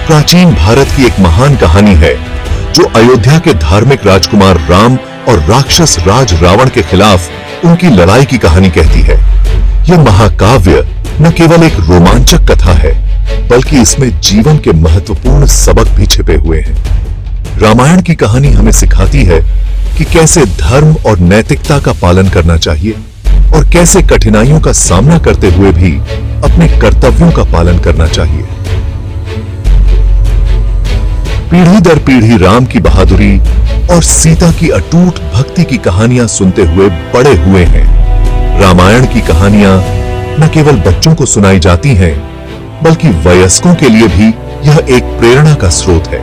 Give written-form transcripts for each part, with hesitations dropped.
प्राचीन भारत की एक महान कहानी है जो अयोध्या के धार्मिक राजकुमार राम और राक्षस राज रावण के खिलाफ उनकी लड़ाई की कहानी कहती है। यह महाकाव्य न केवल एक रोमांचक कथा है, बल्कि इसमें जीवन के महत्वपूर्ण सबक भी छिपे हुए हैं। रामायण की कहानी हमें सिखाती है कि कैसे धर्म और नैतिकता का पालन करना चाहिए और कैसे कठिनाइयों का सामना करते हुए भी अपने कर्तव्यों का पालन करना चाहिए। पीढ़ी दर पीढ़ी राम की बहादुरी और सीता की अटूट भक्ति की कहानियां सुनते हुए बड़े हुए हैं। रामायण की कहानियां न केवल बच्चों को सुनाई जाती हैं, बल्कि वयस्कों के लिए भी यह एक प्रेरणा का स्रोत है।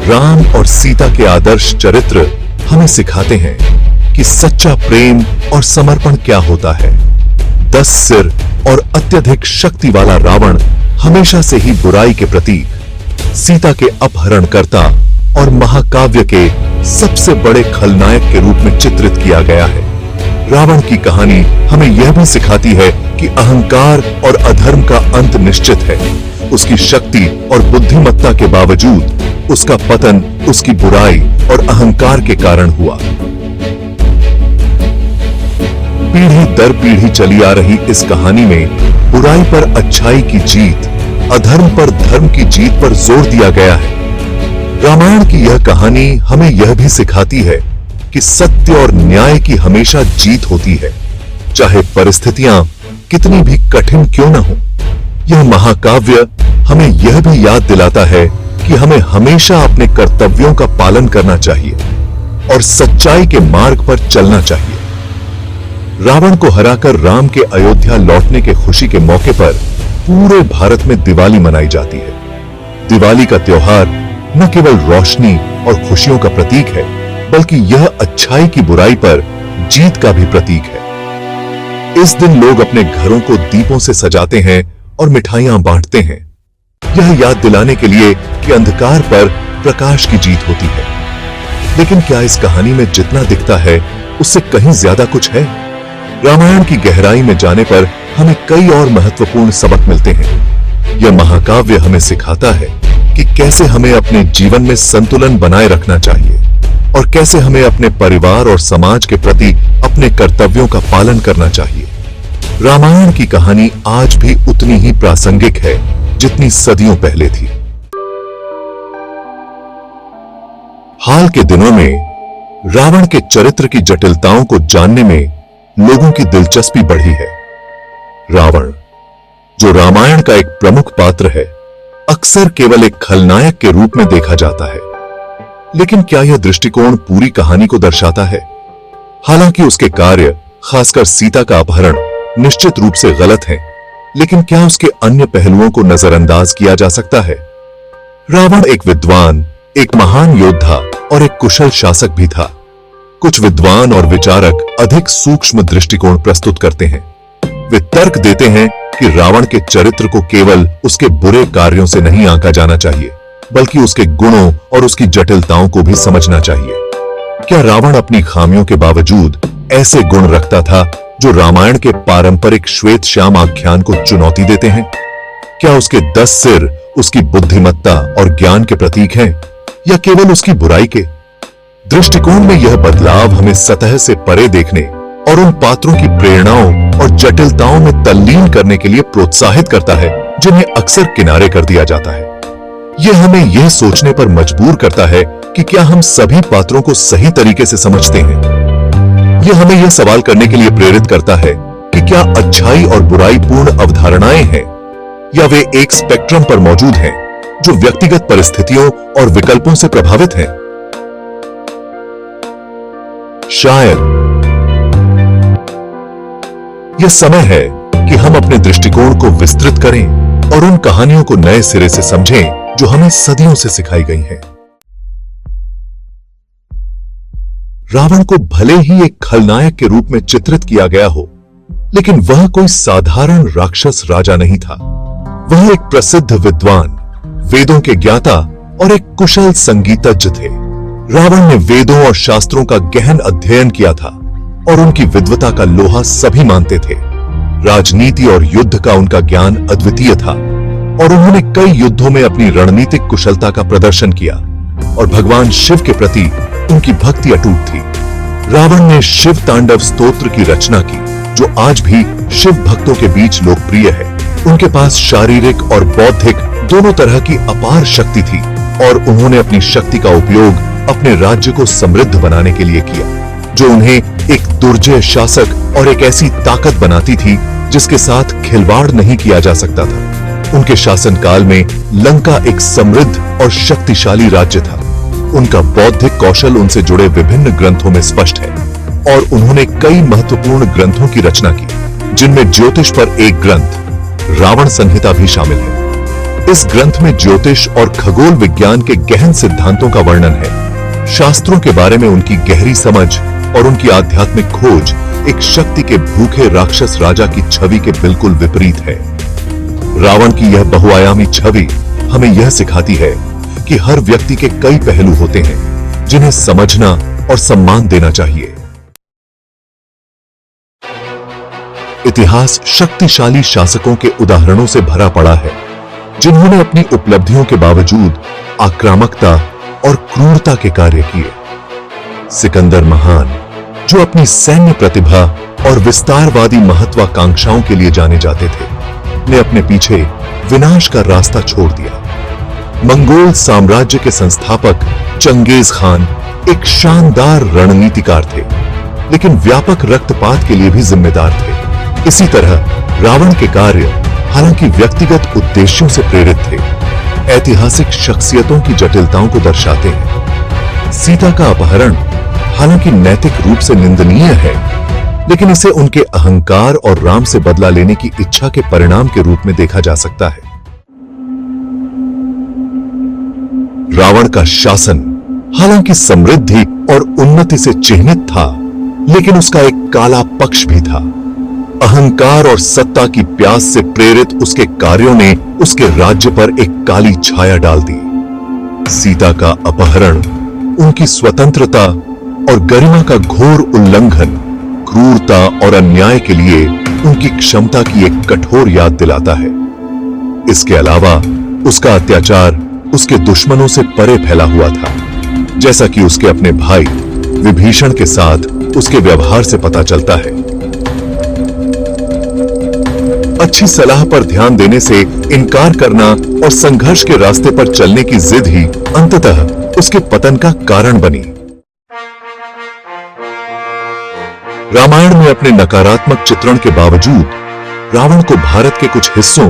राम और सीता के आदर्श चरित्र हमें सिखाते हैं कि सच्चा प्रेम और समर्पण क्या होता है। 10 सिर और अत्यधिक शक्ति वाला रावण हमेशा से ही बुराई के प्रतीक, सीता के अपहरणकर्ता और महाकाव्य के सबसे बड़े खलनायक के रूप में चित्रित किया गया है। रावण की कहानी हमें यह भी सिखाती है कि अहंकार और अधर्म का अंत निश्चित है। उसकी शक्ति और बुद्धिमत्ता के बावजूद उसका पतन उसकी बुराई और अहंकार के कारण हुआ। पीढ़ी दर पीढ़ी चली आ रही इस कहानी में बुराई पर अच्छाई की जीत, अधर्म पर धर्म की जीत पर जोर दिया गया है। रामायण की यह कहानी हमें यह भी सिखाती है कि सत्य और न्याय की हमेशा जीत होती है, चाहे परिस्थितियां कितनी भी कठिन क्यों न हो। यह महाकाव्य हमें यह भी याद दिलाता है कि हमें हमेशा अपने कर्तव्यों का पालन करना चाहिए और सच्चाई के मार्ग पर चलना चाहिए। रावण को हराकर राम के अयोध्या लौटने के खुशी के मौके पर पूरे भारत में दिवाली मनाई जाती है। दिवाली का त्योहार न केवल रोशनी और खुशियों का प्रतीक है, बल्कि यह अच्छाई की बुराई पर जीत का भी प्रतीक है। इस दिन लोग अपने घरों को दीपों से सजाते हैं और मिठाइयां बांटते हैं, यह याद दिलाने के लिए कि अंधकार पर प्रकाश की जीत होती है। लेकिन क्या इस कहानी में जितना दिखता है उससे कहीं ज्यादा कुछ है? रामायण की गहराई में जाने पर हमें कई और महत्वपूर्ण सबक मिलते हैं। यह महाकाव्य हमें सिखाता है कि कैसे हमें अपने जीवन में संतुलन बनाए रखना चाहिए और कैसे हमें अपने परिवार और समाज के प्रति अपने कर्तव्यों का पालन करना चाहिए। रामायण की कहानी आज भी उतनी ही प्रासंगिक है जितनी सदियों पहले थी। हाल के दिनों में रावण के चरित्र की जटिलताओं को जानने में लोगों की दिलचस्पी बढ़ी है। रावण, जो रामायण का एक प्रमुख पात्र है, अक्सर केवल एक खलनायक के रूप में देखा जाता है। लेकिन क्या यह दृष्टिकोण पूरी कहानी को दर्शाता है? हालांकि उसके कार्य, खासकर सीता का अपहरण, निश्चित रूप से गलत हैं, लेकिन क्या उसके अन्य पहलुओं को नजरअंदाज किया जा सकता है? रावण एक विद्वान, एक महान योद्धा और एक कुशल शासक भी था। कुछ विद्वान और विचारक अधिक सूक्ष्म दृष्टिकोण प्रस्तुत करते हैं। वे तर्क देते हैं कि रावण के चरित्र को केवल उसके बुरे कार्यों से नहीं आंका जाना चाहिए, बल्कि उसके गुणों और उसकी जटिलताओं को भी समझना चाहिए। क्या रावण अपनी खामियों के बावजूद ऐसे गुण रखता था जो रामायण के पारंपरिक श्वेत श्याम आख्यान को चुनौती देते हैं? क्या उसके 10 सिर उसकी बुद्धिमत्ता और ज्ञान के प्रतीक हैं, या केवल उसकी बुराई के? दृष्टिकोण में यह बदलाव हमें सतह से परे देखने और उन पात्रों की प्रेरणाओं और जटिलताओं में तल्लीन करने के लिए प्रोत्साहित करता है जिन्हें अक्सर किनारे कर दिया जाता है। यह हमें यह सोचने पर मजबूर करता है कि क्या हम सभी पात्रों को सही तरीके से समझते हैं। यह हमें यह सवाल करने के लिए प्रेरित करता है कि क्या अच्छाई और बुराई पूर्ण अवधारणाएं हैं, या वे एक स्पेक्ट्रम पर मौजूद हैं जो व्यक्तिगत परिस्थितियों और विकल्पों से प्रभावित हैं। शायद यह समय है कि हम अपने दृष्टिकोण को विस्तृत करें और उन कहानियों को नए सिरे से समझें जो हमें सदियों से सिखाई गई हैं। रावण को भले ही एक खलनायक के रूप में चित्रित किया गया हो, लेकिन वह कोई साधारण राक्षस राजा नहीं था। वह एक प्रसिद्ध विद्वान, वेदों के ज्ञाता और एक कुशल संगीतज्ञ थे। रावण ने वेदों और शास्त्रों का गहन अध्ययन किया था और उनकी विद्वता का लोहा सभी मानते थे। राजनीति और युद्ध का उनका ज्ञान अद्वितीय था। और उन्होंने कई युद्धों में अपनी रणनीतिक कुशलता का प्रदर्शन किया और भगवान शिव के प्रति उनकी भक्ति अटूट थी। रावण ने शिव तांडव स्तोत्र की रचना की, जो आज भी शिव भक्तों के बीच लोकप्रिय है। उनके पास शारीरिक और बौद्धिक दोनों तरह की अपार शक्ति थी और उन्होंने अपनी शक्ति का उपयोग अपने राज्य को समृद्ध बनाने के लिए किया, जो उन्हें एक दुर्जय शासक और एक ऐसी ताकत बनाती थी जिसके साथ खिलवाड़ नहीं किया जा सकता था। उनके शासनकाल में लंका एक समृद्ध और शक्तिशाली राज्य था। उनका बौद्धिक कौशल उनसे जुड़े विभिन्न ग्रंथों में स्पष्ट है और उन्होंने कई महत्वपूर्ण ग्रंथों की रचना की, जिनमें ज्योतिष पर एक ग्रंथ रावण संहिता भी शामिल है। इस ग्रंथ में ज्योतिष और खगोल विज्ञान के गहन सिद्धांतों का वर्णन है। शास्त्रों के बारे में उनकी गहरी समझ और उनकी आध्यात्मिक खोज एक शक्ति के भूखे राक्षस राजा की छवि के बिल्कुल विपरीत है। रावण की यह बहुआयामी छवि हमें यह सिखाती है कि हर व्यक्ति के कई पहलू होते हैं जिन्हें समझना और सम्मान देना चाहिए। इतिहास शक्तिशाली शासकों के उदाहरणों से भरा पड़ा है, जिन्होंने अपनी उपलब्धियों के बावजूद आक्रामकता और क्रूरता के कार्य किए। सिकंदर महान, जो अपनी सैन्य प्रतिभा और विस्तारवादी महत्वाकांक्षाओं के लिए जाने जाते थे, ने अपने पीछे विनाश का रास्ता छोड़ दिया। मंगोल साम्राज्य के संस्थापक चंगेज खान एक शानदार रणनीतिकार थे, लेकिन व्यापक रक्तपात के लिए भी जिम्मेदार थे। इसी तरह रावण के कार्य, हालांकि व्यक्तिगत उद्देश्यों से प्रेरित थे, ऐतिहासिक शख्सियतों की जटिलताओं को दर्शाते हैं। सीता का अपहरण हालांकि नैतिक रूप से निंदनीय है, लेकिन इसे उनके अहंकार और राम से बदला लेने की इच्छा के परिणाम के रूप में देखा जा सकता है। रावण का शासन हालांकि समृद्धि और उन्नति से चिह्नित था, लेकिन उसका एक काला पक्ष भी था। अहंकार और सत्ता की प्यास से प्रेरित उसके कार्यों ने उसके राज्य पर एक काली छाया डाल दी। सीता का अपहरण उनकी स्वतंत्रता और गरिमा का घोर उल्लंघन, क्रूरता और अन्याय के लिए उनकी क्षमता की एक कठोर याद दिलाता है। इसके अलावा उसका अत्याचार उसके दुश्मनों से परे फैला हुआ था, जैसा कि उसके अपने भाई विभीषण के साथ उसके व्यवहार से पता चलता है। अच्छी सलाह पर ध्यान देने से इनकार करना और संघर्ष के रास्ते पर चलने की जिद ही अंततः उसके पतन का कारण बनी। रामायण में अपने नकारात्मक चित्रण के बावजूद रावण को भारत के कुछ हिस्सों,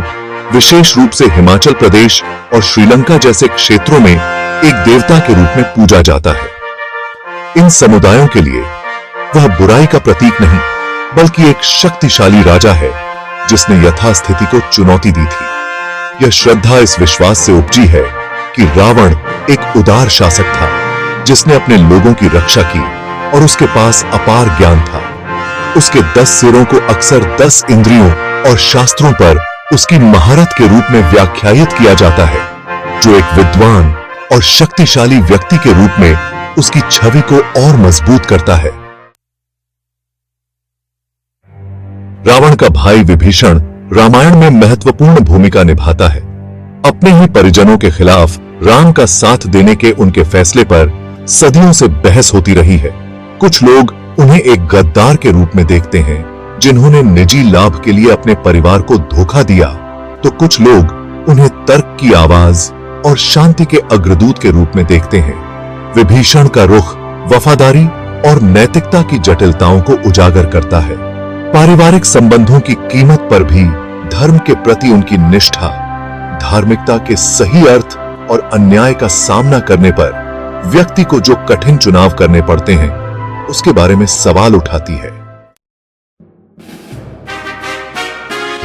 विशेष रूप से हिमाचल प्रदेश और श्रीलंका जैसे क्षेत्रों में एक देवता के रूप में पूजा जाता है। इन समुदायों के लिए वह बुराई का प्रतीक नहीं, बल्कि एक शक्तिशाली राजा है जिसने यथास्थिति को चुनौती दी थी। यह श्रद्धा इस विश्वास से उपजी है कि रावण एक उदार शासक था, जिसने अपने लोगों की रक्षा की और उसके पास अपार ज्ञान था। उसके 10 सिरों को अक्सर 10 इंद्रियों और शास्त्रों पर उसकी महारत के रूप में व्याख्यायित किया जाता है, जो एक विद्वान और शक्तिशाली व्यक्ति के रूप में उसकी छवि को और मजबूत करता है। रावण का भाई विभीषण रामायण में महत्वपूर्ण भूमिका निभाता है। अपने ही परिजनों के खिलाफ राम का साथ देने के उनके फैसले पर सदियों से बहस होती रही है। कुछ लोग उन्हें एक गद्दार के रूप में देखते हैं, जिन्होंने निजी लाभ के लिए अपने परिवार को धोखा दिया, तो कुछ लोग उन्हें तर्क की आवाज और शांति के अग्रदूत के रूप में देखते हैं। विभीषण का रुख वफादारी और नैतिकता की जटिलताओं को उजागर करता है। पारिवारिक संबंधों की कीमत पर भी धर्म के प्रति उनकी निष्ठा, धार्मिकता के सही अर्थ और अन्याय का सामना करने पर व्यक्ति को जो कठिन चुनाव करने पड़ते हैं, उसके बारे में सवाल उठाती है।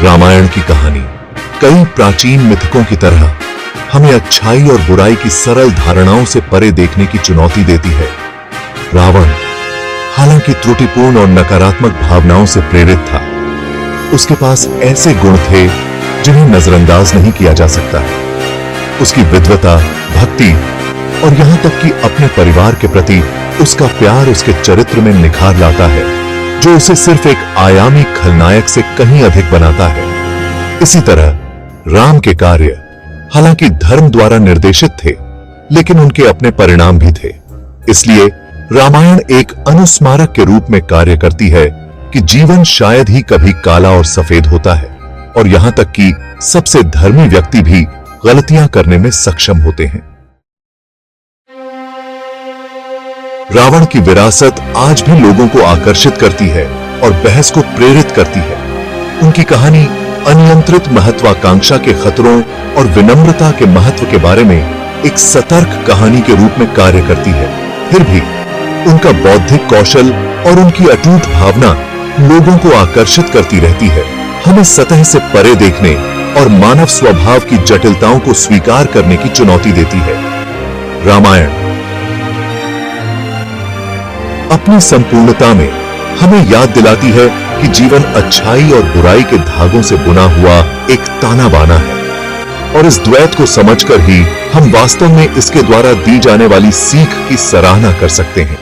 रामायण की कहानी कई प्राचीन मिथकों की तरह हमें अच्छाई और बुराई की सरल धारणाओं से परे देखने की चुनौती देती है। रावण हालांकि त्रुटिपूर्ण और नकारात्मक भावनाओं से प्रेरित था, उसके पास ऐसे गुण थे जिन्हें नजरअंदाज नहीं किया जा सकता है। उसकी विद्वता, भक्ति और यहां तक कि अपने परिवार के प्रति उसका प्यार उसके चरित्र में निखार लाता है, जो उसे सिर्फ एक आयामी खलनायक से कहीं अधिक बनाता है। इसी तरह राम के कार्य हालांकि धर्म द्वारा निर्देशित थे, लेकिन उनके अपने परिणाम भी थे। इसलिए रामायण एक अनुस्मारक के रूप में कार्य करती है कि जीवन शायद ही कभी काला और सफेद होता है, और यहां तक कि सबसे धर्मी व्यक्ति भी गलतियां करने में सक्षम होते हैं। रावण की विरासत आज भी लोगों को आकर्षित करती है और बहस को प्रेरित करती है। उनकी कहानी अनियंत्रित महत्वाकांक्षा के खतरों और विनम्रता के महत्व के बारे में एक सतर्क कहानी के रूप में कार्य करती है। फिर भी उनका बौद्धिक कौशल और उनकी अटूट भावना लोगों को आकर्षित करती रहती है, हमें सतह से परे देखने और मानव स्वभाव की जटिलताओं को स्वीकार करने की चुनौती देती है। रामायण अपनी संपूर्णता में हमें याद दिलाती है कि जीवन अच्छाई और बुराई के धागों से बुना हुआ एक ताना बाना है, और इस द्वैत को समझकर ही हम वास्तव में इसके द्वारा दी जाने वाली सीख की सराहना कर सकते हैं।